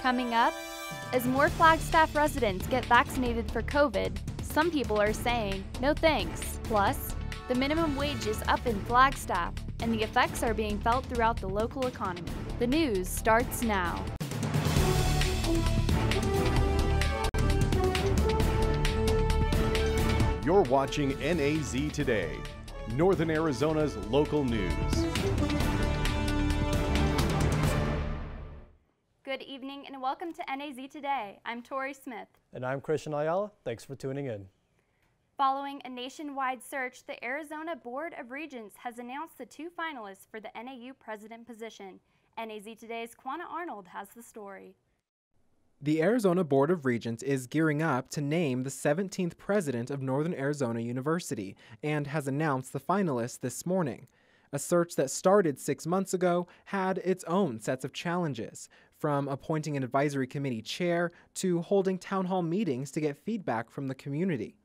Coming up, as more Flagstaff residents get vaccinated for COVID, some people are saying no thanks. Plus, the minimum wage is up in Flagstaff, and the effects are being felt throughout the local economy. The news starts now. You're watching NAZ Today, Northern Arizona's local news. Good evening and welcome to NAZ Today. I'm Tori Smith. And I'm Christian Ayala. Thanks for tuning in. Following a nationwide search, the Arizona Board of Regents has announced the two finalists for the NAU president position. NAZ Today's Quanah Arnold has the story. The Arizona Board of Regents is gearing up to name the 17th president of Northern Arizona University and has announced the finalists this morning. A search that started 6 months ago had its own sets of challenges, from appointing an advisory committee chair to holding town hall meetings to get feedback from the community.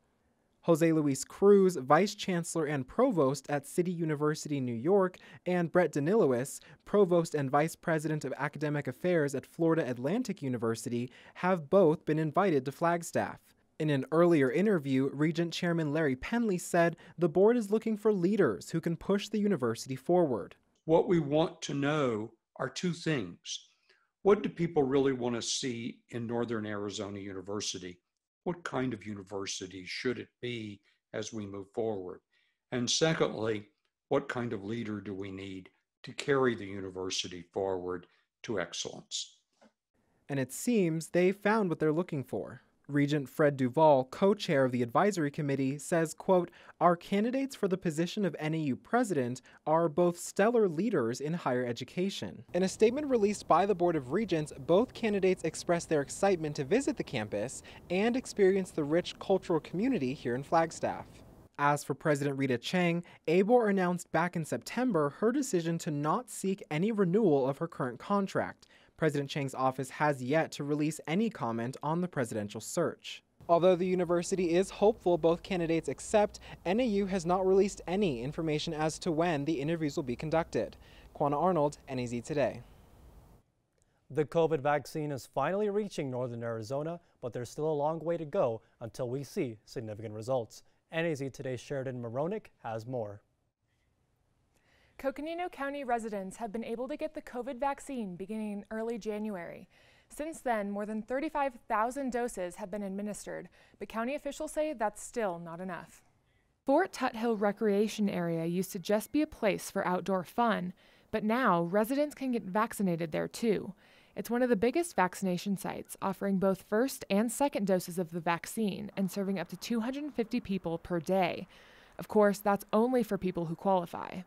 Jose Luis Cruz, Vice Chancellor and Provost at City University, New York, and Brett Danilowis, Provost and Vice President of Academic Affairs at Florida Atlantic University, have both been invited to Flagstaff. In an earlier interview, Regent Chairman Larry Penley said the board is looking for leaders who can push the university forward. What we want to know are two things. What do people really want to see in Northern Arizona University? What kind of university should it be as we move forward? And secondly, what kind of leader do we need to carry the university forward to excellence? And it seems they found what they're looking for. Regent Fred Duvall, co-chair of the advisory committee, says, quote, "Our candidates for the position of NAU president are both stellar leaders in higher education." In a statement released by the Board of Regents, both candidates expressed their excitement to visit the campus and experience the rich cultural community here in Flagstaff. As for President Rita Chang, ABOR announced back in September her decision to not seek any renewal of her current contract. President Chang's office has yet to release any comment on the presidential search. Although the university is hopeful both candidates accept, NAU has not released any information as to when the interviews will be conducted. Quanah Arnold, NAZ Today. The COVID vaccine is finally reaching Northern Arizona, but there's still a long way to go until we see significant results. NAZ Today's Sheridan Moronic has more. Coconino County residents have been able to get the COVID vaccine beginning in early January. Since then, more than 35,000 doses have been administered, but county officials say that's still not enough. Fort Tuthill Recreation Area used to just be a place for outdoor fun, but now residents can get vaccinated there too. It's one of the biggest vaccination sites, offering both first and second doses of the vaccine and serving up to 250 people per day. Of course, that's only for people who qualify.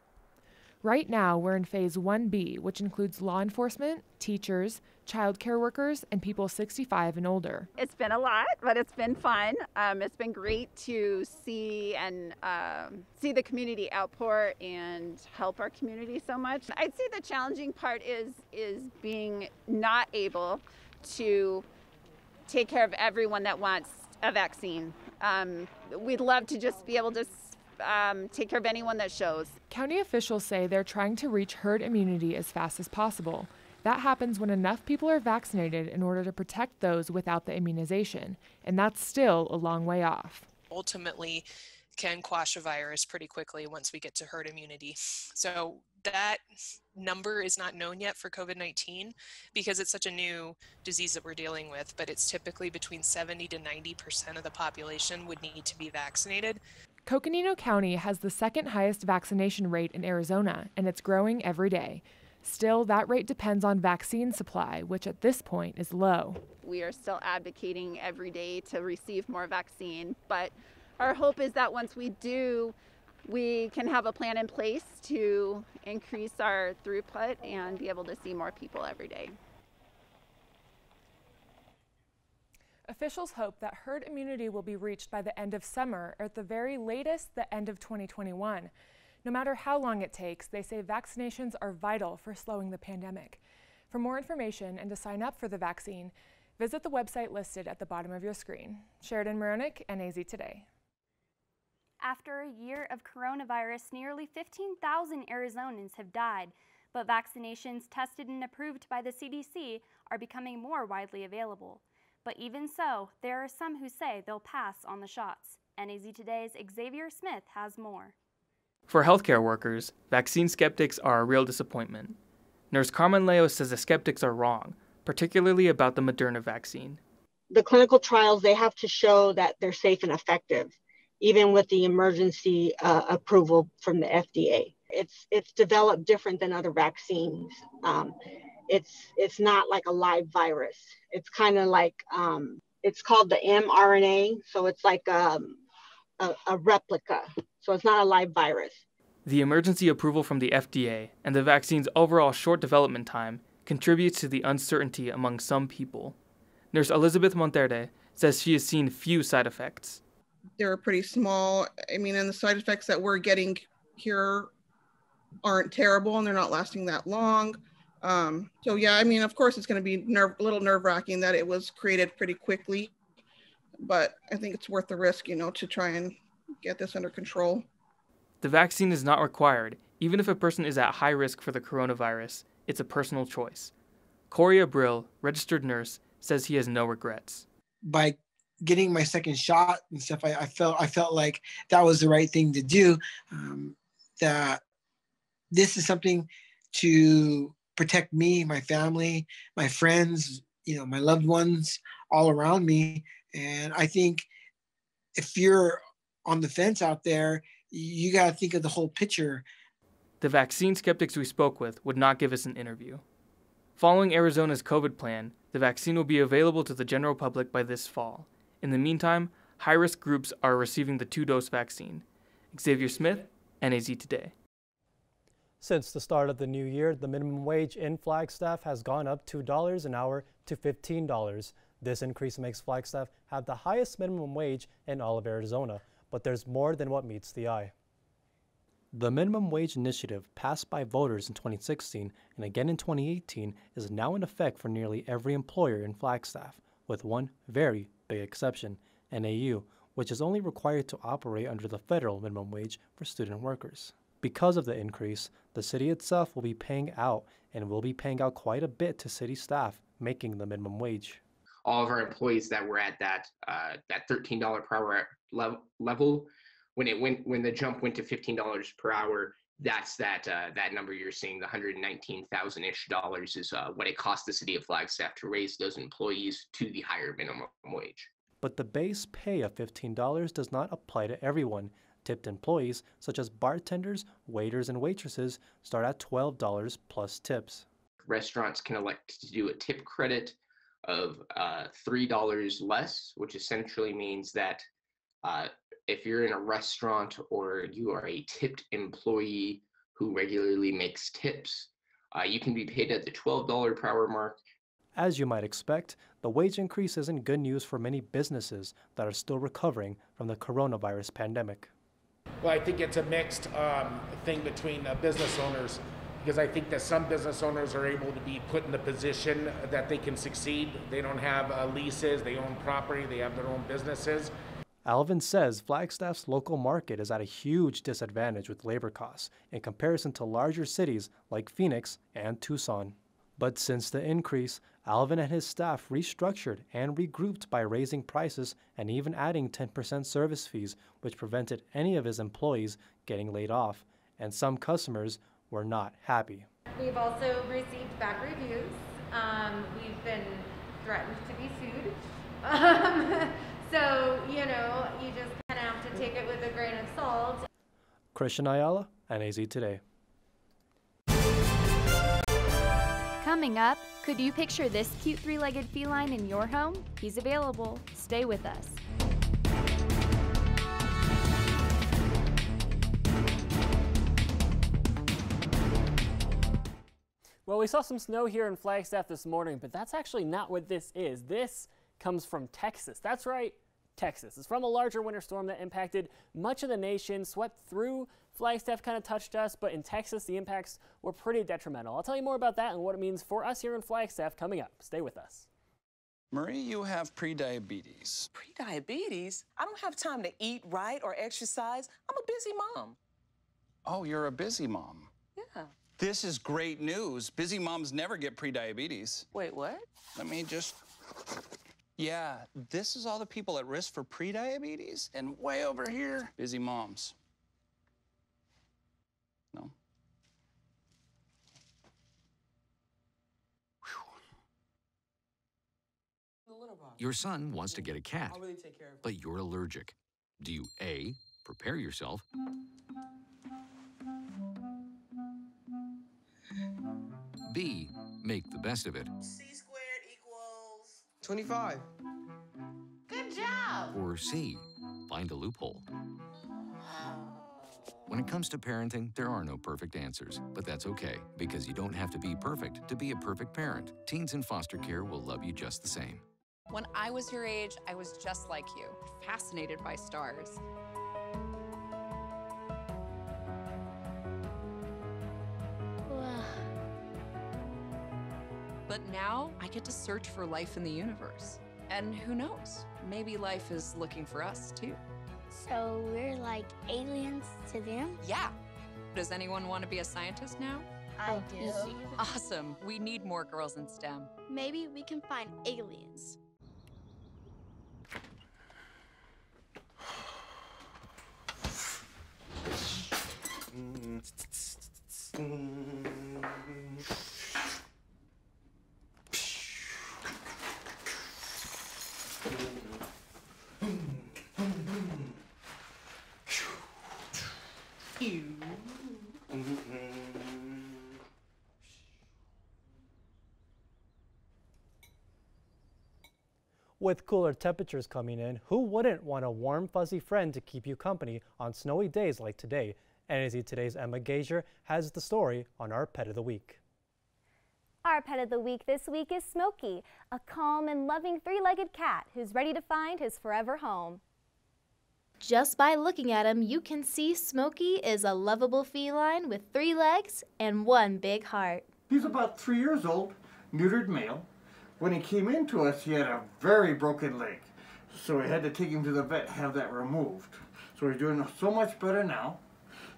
Right now, we're in Phase 1B, which includes law enforcement, teachers, child care workers, and people 65 and older. It's been a lot, but it's been fun. It's been great to see the community outpour and help our community so much. I'd say the challenging part is being not able to take care of everyone that wants a vaccine. We'd love to just be able to take care of anyone that shows. County officials say they're trying to reach herd immunity as fast as possible. That happens when enough people are vaccinated in order to protect those without the immunization, and that's still a long way off. Ultimately, can quash a virus pretty quickly once we get to herd immunity. So that number is not known yet for COVID-19 because it's such a new disease that we're dealing with, but it's typically between 70 to 90% of the population would need to be vaccinated. Coconino County has the second highest vaccination rate in Arizona, and it's growing every day. Still, that rate depends on vaccine supply, which at this point is low. We are still advocating every day to receive more vaccine, but our hope is that once we do, we can have a plan in place to increase our throughput and be able to see more people every day. Officials hope that herd immunity will be reached by the end of summer, or at the very latest, the end of 2021. No matter how long it takes, they say vaccinations are vital for slowing the pandemic. For more information and to sign up for the vaccine, visit the website listed at the bottom of your screen. Sheridan Moronic, NAZ Today. After a year of coronavirus, nearly 15,000 Arizonans have died. but vaccinations tested and approved by the CDC are becoming more widely available. But even so, there are some who say they'll pass on the shots. NAZ Today's Xavier Smith has more. For healthcare workers, vaccine skeptics are a real disappointment. Nurse Carmen Leo says the skeptics are wrong, particularly about the Moderna vaccine. The clinical trials, they have to show that they're safe and effective, even with the emergency approval from the FDA. It's developed different than other vaccines. It's not like a live virus. It's kind of like, it's called the mRNA, so it's like a replica. So it's not a live virus. The emergency approval from the FDA and the vaccine's overall short development time contributes to the uncertainty among some people. Nurse Elizabeth Monterde says she has seen few side effects. They're pretty small. I mean, and the side effects that we're getting here aren't terrible, and they're not lasting that long. So yeah, I mean, of course, it's going to be a little nerve-wracking that it was created pretty quickly, but I think it's worth the risk, to try and get this under control. The vaccine is not required, even if a person is at high risk for the coronavirus. It's a personal choice. Corey Abril, registered nurse, says he has no regrets. By getting my second shot and stuff, I felt like that was the right thing to do. That this is something to protect me, my family, my friends, my loved ones all around me. And I think if you're on the fence out there, you got to think of the whole picture. The vaccine skeptics we spoke with would not give us an interview. Following Arizona's COVID plan, the vaccine will be available to the general public by this fall. In the meantime, high-risk groups are receiving the 2-dose vaccine. Xavier Smith, NAZ Today. Since the start of the new year, the minimum wage in Flagstaff has gone up $2 an hour to $15. This increase makes Flagstaff have the highest minimum wage in all of Arizona, but there's more than what meets the eye. The minimum wage initiative, passed by voters in 2016 and again in 2018, is now in effect for nearly every employer in Flagstaff, with one very big exception, NAU, which is only required to operate under the federal minimum wage for student workers. Because of the increase, the city itself will be paying out quite a bit to city staff making the minimum wage. All of our employees that were at that $13 per hour level, when the jump went to $15 per hour, that's that number you're seeing, the $119,000-ish is what it cost the city of Flagstaff to raise those employees to the higher minimum wage. But the base pay of $15 does not apply to everyone. Tipped employees, such as bartenders, waiters, and waitresses, start at $12 plus tips. Restaurants can elect to do a tip credit of $3 less, which essentially means that if you're in a restaurant or you are a tipped employee who regularly makes tips, you can be paid at the $12 per hour mark. As you might expect, the wage increase isn't good news for many businesses that are still recovering from the coronavirus pandemic. Well, I think it's a mixed thing between business owners, because I think that some business owners are able to be put in the position that they can succeed. They don't have leases, they own property, they have their own businesses. Alvin says Flagstaff's local market is at a huge disadvantage with labor costs in comparison to larger cities like Phoenix and Tucson. But since the increase, Alvin and his staff restructured and regrouped by raising prices and even adding 10% service fees, which prevented any of his employees getting laid off, and some customers were not happy. We've also received bad reviews. We've been threatened to be sued. So, you just kind of have to take it with a grain of salt. Christian Ayala, NAZ Today. Coming up, could you picture this cute three-legged feline in your home? He's available. Stay with us. Well, we saw some snow here in Flagstaff this morning, but that's actually not what this is. This comes from Texas. That's right, Texas. It's from a larger winter storm that impacted much of the nation, swept through Flagstaff, kind of touched us, but in Texas, the impacts were pretty detrimental. I'll tell you more about that and what it means for us here in Flagstaff coming up. Stay with us. Marie, you have prediabetes. Prediabetes? I don't have time to eat right or exercise. I'm a busy mom. Oh, you're a busy mom. Yeah. This is great news. Busy moms never get prediabetes. Wait, what? Let me just... Yeah, this is all the people at risk for prediabetes, and way over here, busy moms. No? Your son wants to get a cat, but you're allergic. Do you A, prepare yourself, B, make the best of it, C squared equals 25. Good job. or C, find a loophole? When it comes to parenting, there are no perfect answers, but that's okay, because you don't have to be perfect to be a perfect parent. Teens in foster care will love you just the same. When I was your age, I was just like you, fascinated by stars. But now I get to search for life in the universe. And who knows, maybe life is looking for us too. So we're like aliens to them? Yeah. Does anyone want to be a scientist now? I do. Awesome. We need more girls in STEM. Maybe we can find aliens. With cooler temperatures coming in, who wouldn't want a warm, fuzzy friend to keep you company on snowy days like today? NAZ Today's Emma Gazier has the story on our Pet of the Week. Our Pet of the Week this week is Smokey, a calm and loving three-legged cat who's ready to find his forever home. Just by looking at him, you can see Smokey is a lovable feline with 3 legs and 1 big heart. He's about 3 years old, neutered male. When he came into us, he had a very broken leg. So we had to take him to the vet, have that removed. So he's doing so much better now.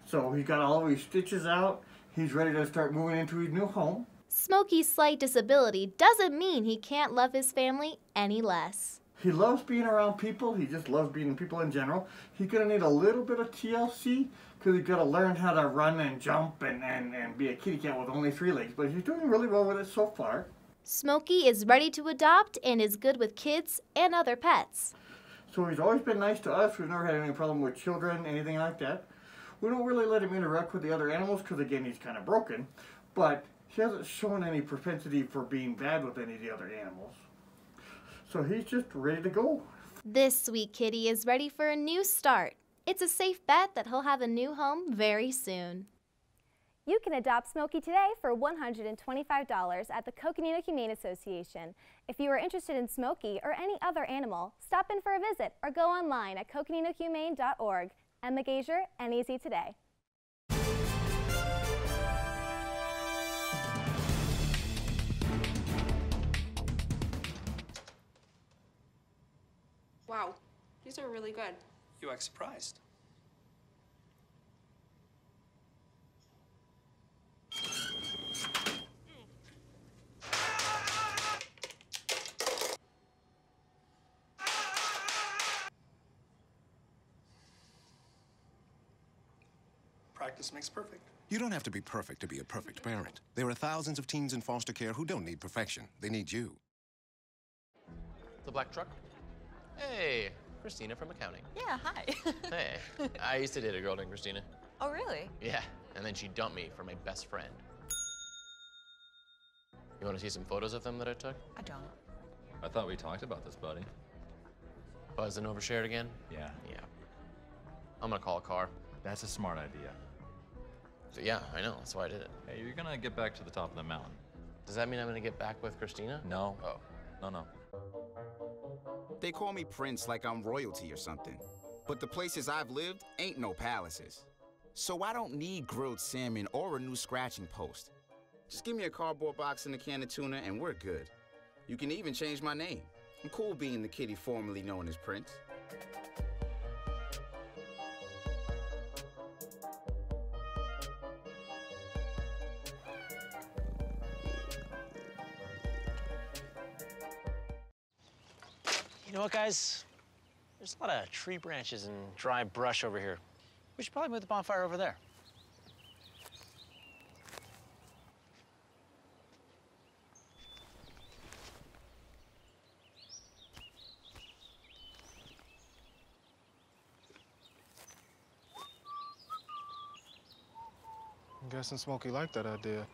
So he got all of his stitches out. He's ready to start moving into his new home. Smokey's slight disability doesn't mean he can't love his family any less. He loves being around people. He just loves being people in general. He's going to need a little bit of TLC because he's got to learn how to run and jump and be a kitty cat with only 3 legs. But he's doing really well with it so far. Smokey is ready to adopt and is good with kids and other pets. So he's always been nice to us. We've never had any problem with children, anything like that. We don't really let him interact with the other animals because, again, he's kind of broken. But he hasn't shown any propensity for being bad with any of the other animals. So he's just ready to go. This sweet kitty is ready for a new start. It's a safe bet that he'll have a new home very soon. You can adopt Smokey today for $125 at the Coconino Humane Association. If you are interested in Smokey or any other animal, stop in for a visit or go online at coconinohumane.org. Emma Gazier, NAZ Today. Wow, these are really good. You act surprised. Practice makes perfect. You don't have to be perfect to be a perfect parent. There are thousands of teens in foster care who don't need perfection. They need you. The black truck? Hey, Christina from accounting. Yeah, hi. Hey, I used to date a girl named Christina. Oh, really? Yeah, and then she dumped me for my best friend. You want to see some photos of them that I took? I don't. I thought we talked about this, buddy. Buzz and overshared again? Yeah. Yeah. I'm gonna call a car. That's a smart idea. So, yeah, I know, that's why I did it. Hey, you're gonna get back to the top of the mountain. Does that mean I'm gonna get back with Christina? No. Oh. No. They call me Prince like I'm royalty or something. But the places I've lived ain't no palaces. So I don't need grilled salmon or a new scratching post. Just give me a cardboard box and a can of tuna and we're good. You can even change my name. I'm cool being the kitty formerly known as Prince. You know what, guys? There's a lot of tree branches and dry brush over here. We should probably move the bonfire over there. I'm guessing Smokey liked that idea.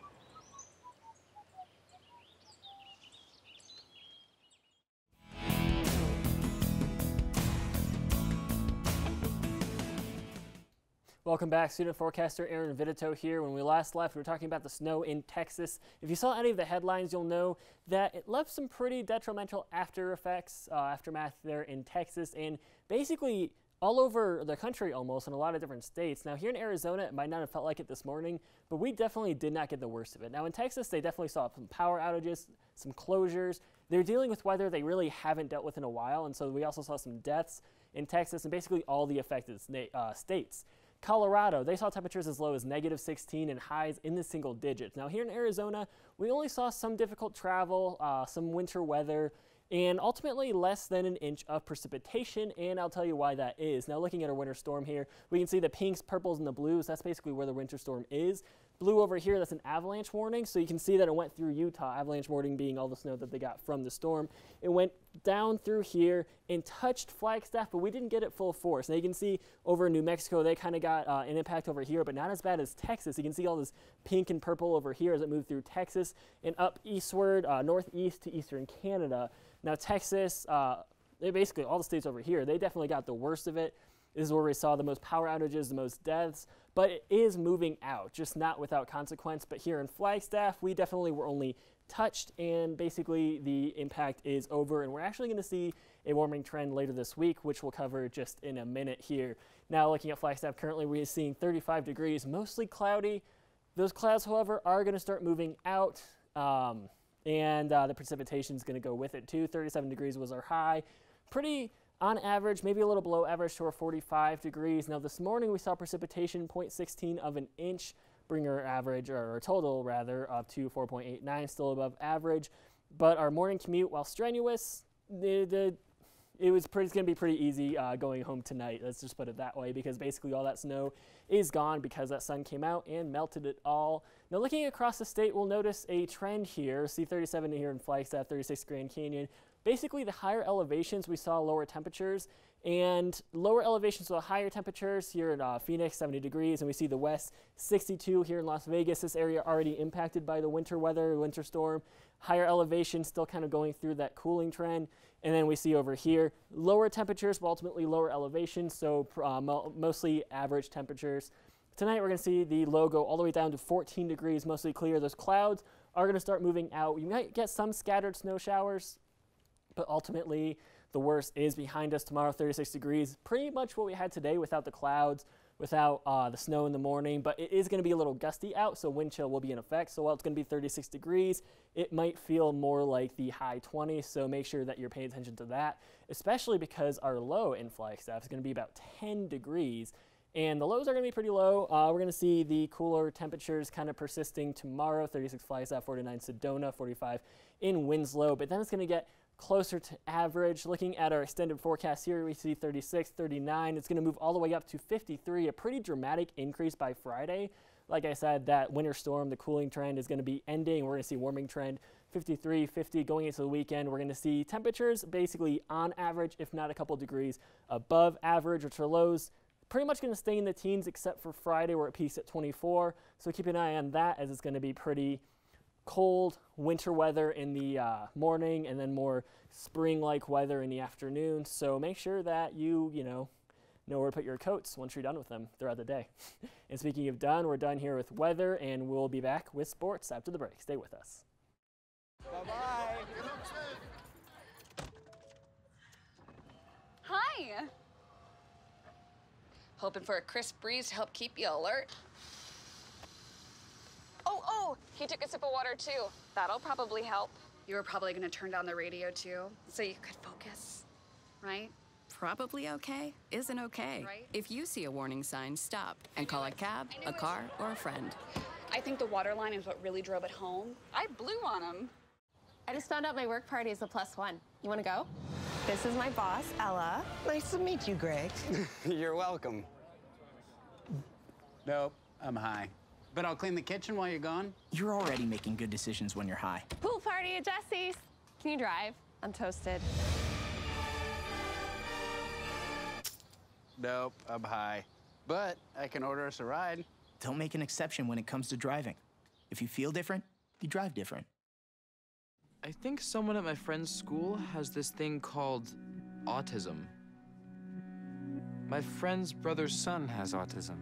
Welcome back, student forecaster Aaron Vitito here. When we last left, we were talking about the snow in Texas. If you saw any of the headlines, you'll know that it left some pretty detrimental aftermath there in Texas, and basically all over the country almost in a lot of different states. Now here in Arizona, it might not have felt like it this morning, but we definitely did not get the worst of it. Now in Texas, they definitely saw some power outages, some closures. They're dealing with weather they really haven't dealt with in a while, and so we also saw some deaths in Texas and basically all the affected states. Colorado, they saw temperatures as low as -16 and highs in the single digits. Now here in Arizona, we only saw some difficult travel, some winter weather, and ultimately less than an inch of precipitation, and I'll tell you why that is. Now looking at our winter storm here, we can see the pinks, purples, and the blues. That's basically where the winter storm is. Blue over here, that's an avalanche warning, so you can see that it went through Utah, avalanche warning being all the snow that they got from the storm. It went down through here and touched Flagstaff, but we didn't get it full force. Now you can see over in New Mexico, they kind of got an impact over here, but not as bad as Texas. You can see all this pink and purple over here as it moved through Texas and up eastward, northeast to eastern Canada. Now Texas, basically all the states over here, they definitely got the worst of it. This is where we saw the most power outages, the most deaths, but it is moving out, just not without consequence. But here in Flagstaff, we definitely were only touched, and basically the impact is over, and we're actually going to see a warming trend later this week, which we'll cover just in a minute here. Now looking at Flagstaff, currently we're seeing 35 degrees, mostly cloudy. Those clouds, however, are going to start moving out, and the precipitation is going to go with it too. 37 degrees was our high. Pretty on average, maybe a little below average to our 45 degrees. Now this morning we saw precipitation 0.16 of an inch, bring our average, or our total rather, up to 4.89, still above average. But our morning commute, while strenuous, it's going to be pretty easy going home tonight. Let's just put it that way, because basically all that snow is gone because that sun came out and melted it all. Now looking across the state, we'll notice a trend here. See 37 here in Flagstaff, 36 Grand Canyon. Basically the higher elevations we saw lower temperatures, and lower elevations saw higher temperatures here in Phoenix, 70 degrees, and we see the west 62 here in Las Vegas. This area already impacted by the winter weather, winter storm. Higher elevations still kind of going through that cooling trend. And then we see over here lower temperatures, but ultimately lower elevations, so mostly average temperatures. Tonight we're going to see the low go all the way down to 14 degrees, mostly clear. Those clouds are going to start moving out. You might get some scattered snow showers, but ultimately the worst is behind us tomorrow, 36 degrees. Pretty much what we had today without the clouds, without the snow in the morning, but it is going to be a little gusty out, so wind chill will be in effect. So while it's going to be 36 degrees, it might feel more like the high 20s, so make sure that you're paying attention to that, especially because our low in Flagstaff is going to be about 10 degrees, and the lows are going to be pretty low. We're going to see the cooler temperatures kind of persisting tomorrow, 36 Flagstaff, 49 Sedona, 45 in Winslow, but then it's going to get closer to average. Looking at our extended forecast here, we see 36, 39. It's going to move all the way up to 53, a pretty dramatic increase by Friday. Like I said, that winter storm, the cooling trend is going to be ending. We're going to see warming trend, 53, 50 going into the weekend. We're going to see temperatures basically on average, if not a couple degrees above average, which are lows pretty much going to stay in the teens except for Friday where it peaks at 24. So keep an eye on that, as it's going to be pretty cold winter weather in the morning, and then more spring-like weather in the afternoon. So make sure that you know where to put your coats once you're done with them throughout the day. And speaking of done, we're done here with weather, and we'll be back with sports after the break. Stay with us. Bye-bye. Hi. Hoping for a crisp breeze to help keep you alert. Oh, he took a sip of water too. That'll probably help. You were probably gonna turn down the radio too, so you could focus, right? Probably okay isn't okay. Right? If you see a warning sign, stop and call a cab, a car, or a friend. I think the water line is what really drove it home. I blew on him. I just found out my work party is a +1. You wanna go? This is my boss, Ella. Nice to meet you, Greg. You're welcome. Nope, I'm high. But I'll clean the kitchen while you're gone. You're already making good decisions when you're high. Pool party at Jesse's. Can you drive? I'm toasted. Nope, I'm high. But I can order us a ride. Don't make an exception when it comes to driving. If you feel different, you drive different. I think someone at my friend's school has this thing called autism. My friend's brother's son has autism.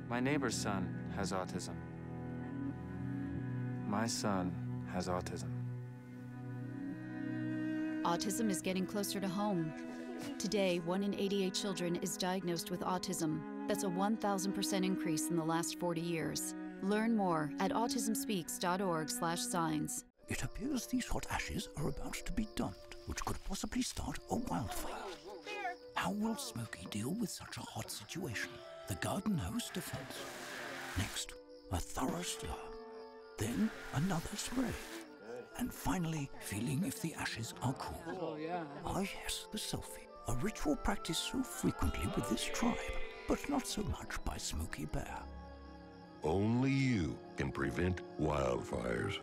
My neighbor's son has autism. My son has autism. Autism is getting closer to home. Today, 1 in 88 children is diagnosed with autism. That's a 1,000% increase in the last 40 years. Learn more at autismspeaks.org/signs. It appears these hot ashes are about to be dumped, which could possibly start a wildfire. How will Smokey deal with such a hot situation? The garden hose defense. Next, a thorough stir. Then another spray. And finally, feeling if the ashes are cool. Oh, yeah. Ah, yes, the selfie. A ritual practiced so frequently with this tribe, but not so much by Smokey Bear. Only you can prevent wildfires.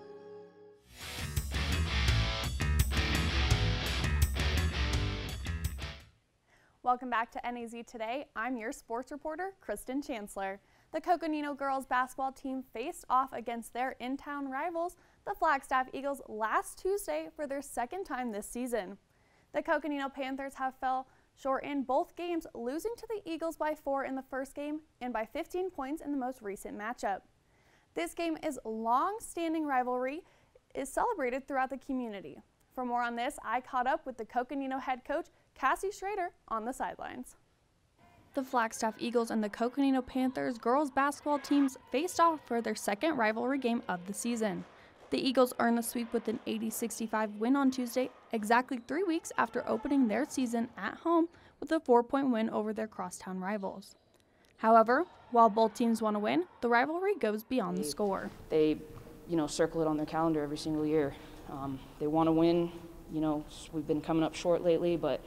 Welcome back to NAZ Today. I'm your sports reporter, Kristen Chancellor. The Coconino girls basketball team faced off against their in-town rivals, the Flagstaff Eagles, last Tuesday for their second time this season. The Coconino Panthers have fell short in both games, losing to the Eagles by 4 in the first game and by 15 points in the most recent matchup. This game is long-standing rivalry is celebrated throughout the community. For more on this, I caught up with the Coconino head coach, Cassie Schrader, on the sidelines. The Flagstaff Eagles and the Coconino Panthers girls basketball teams faced off for their second rivalry game of the season. The Eagles earned the sweep with an 80-65 win on Tuesday, exactly 3 weeks after opening their season at home with a 4-point win over their crosstown rivals. However, while both teams want to win, the rivalry goes beyond the score. They, circle it on their calendar every single year. They want to win. We've been coming up short lately, but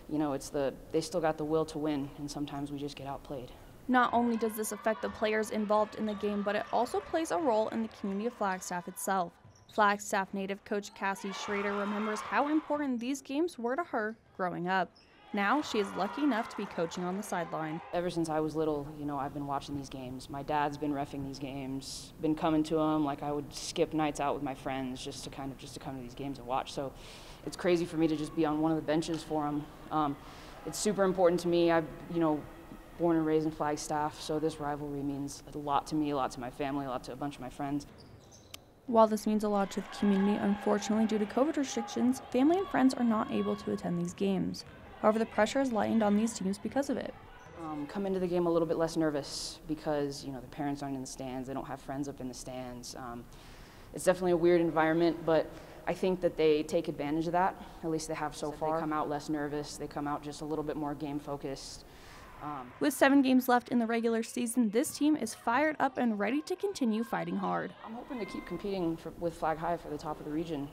they still got the will to win, and sometimes we just get outplayed. Not only does this affect the players involved in the game, but it also plays a role in the community of Flagstaff itself. Flagstaff native coach Cassie Schrader remembers how important these games were to her growing up. Now she is lucky enough to be coaching on the sideline. Ever since I was little, I've been watching these games. My dad's been reffing these games, been coming to them. Like, I would skip nights out with my friends just to come to these games and watch. So it's crazy for me to just be on one of the benches for them. It's super important to me. I'm, born and raised in Flagstaff, so this rivalry means a lot to me, a lot to my family, a lot to a bunch of my friends. While this means a lot to the community, unfortunately, due to COVID restrictions, family and friends are not able to attend these games. However, the pressure is lightened on these teams because of it. Come into the game a little bit less nervous because, the parents aren't in the stands, they don't have friends up in the stands. It's definitely a weird environment, but I think that they take advantage of that, at least they have so far. They come out less nervous, they come out just a little bit more game focused. With 7 games left in the regular season, this team is fired up and ready to continue fighting hard. I'm hoping to keep competing with Flag High for the top of the region,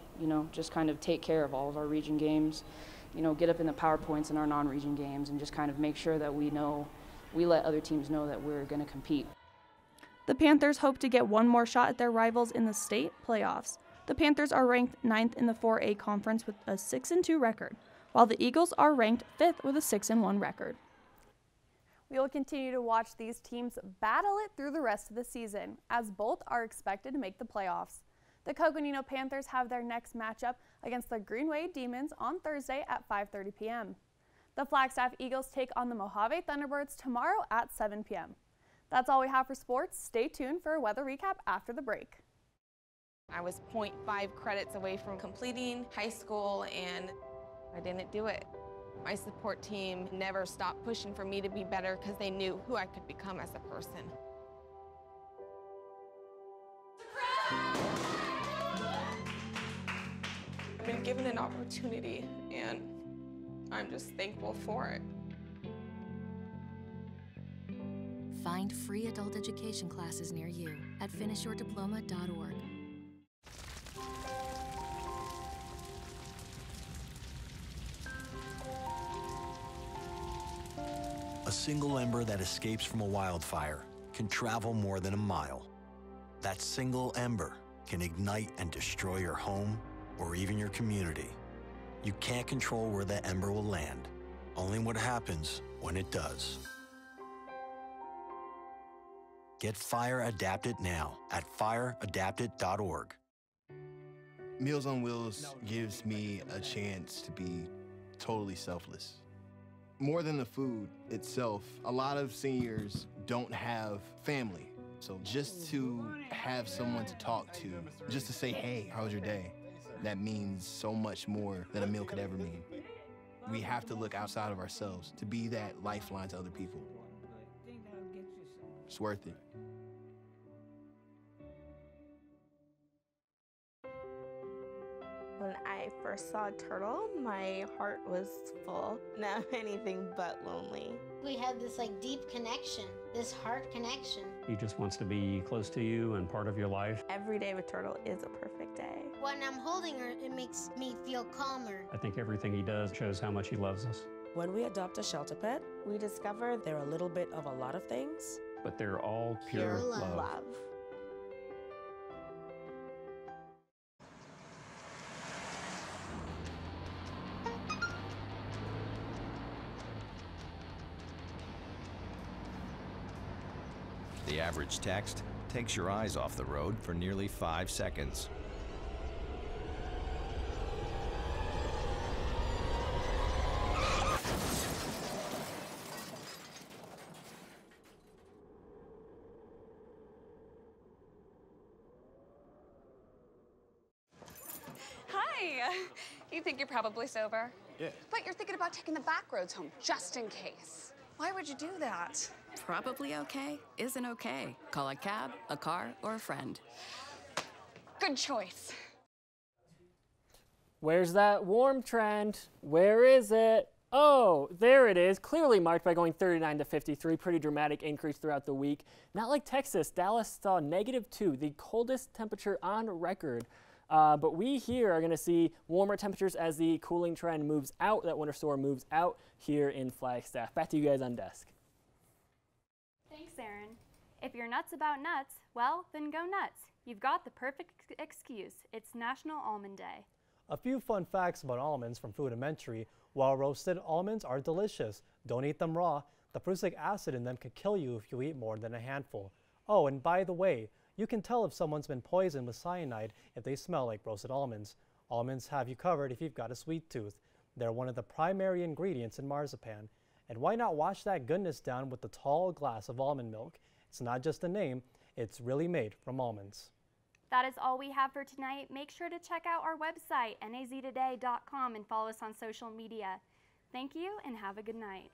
just kind of take care of all of our region games, get up in the PowerPoints in our non-region games and just kind of make sure that we let other teams know that we're going to compete. The Panthers hope to get one more shot at their rivals in the state playoffs. The Panthers are ranked 9th in the 4A conference with a 6-2 record, while the Eagles are ranked 5th with a 6-1 record. We will continue to watch these teams battle it through the rest of the season, as both are expected to make the playoffs. The Coconino Panthers have their next matchup against the Greenway Demons on Thursday at 5:30 p.m. The Flagstaff Eagles take on the Mojave Thunderbirds tomorrow at 7 p.m. That's all we have for sports. Stay tuned for a weather recap after the break. I was 0.5 credits away from completing high school, and I didn't do it. My support team never stopped pushing for me to be better because they knew who I could become as a person. I've been given an opportunity, and I'm just thankful for it. Find free adult education classes near you at finishyourdiploma.org. A single ember that escapes from a wildfire can travel more than a mile. That single ember can ignite and destroy your home or even your community. You can't control where that ember will land, only what happens when it does. Get Fire Adapted now at fireadapted.org. Meals on Wheels gives me a chance to be totally selfless. More than the food itself, a lot of seniors don't have family. So just to have someone to talk to, just to say, hey, how was your day? That means so much more than a meal could ever mean. We have to look outside of ourselves to be that lifeline to other people. It's worth it. When I first saw a turtle, my heart was full. Now anything but lonely. We have this deep connection, this heart connection. He just wants to be close to you and part of your life. Every day with Turtle is a perfect day. When I'm holding her, it makes me feel calmer. I think everything he does shows how much he loves us. When we adopt a shelter pet, we discover they're a little bit of a lot of things. But they're all pure love. The average text takes your eyes off the road for nearly 5 seconds. Hi. You think you're probably sober? Yeah. But you're thinking about taking the back roads home, just in case. Why would you do that? Probably okay isn't okay. Call a cab, a car, or a friend. Good choice. Where's that warm trend? Where is it? Oh, there it is. Clearly marked by going 39 to 53. Pretty dramatic increase throughout the week. Not like Texas. Dallas saw -2, the coldest temperature on record. But we here are going to see warmer temperatures as the cooling trend moves out, that winter storm moves out here in Flagstaff. Back to you guys on desk. Thanks, Aaron. If you're nuts about nuts, well, then go nuts. You've got the perfect excuse. It's National Almond Day. A few fun facts about almonds from Foodimentary. While roasted, almonds are delicious. Don't eat them raw. The prussic acid in them could kill you if you eat more than a handful. Oh, and by the way, you can tell if someone's been poisoned with cyanide if they smell like roasted almonds. Almonds have you covered if you've got a sweet tooth. They're one of the primary ingredients in marzipan. And why not wash that goodness down with a tall glass of almond milk? It's not just a name, it's really made from almonds. That is all we have for tonight. Make sure to check out our website, naztoday.com, and follow us on social media. Thank you and have a good night.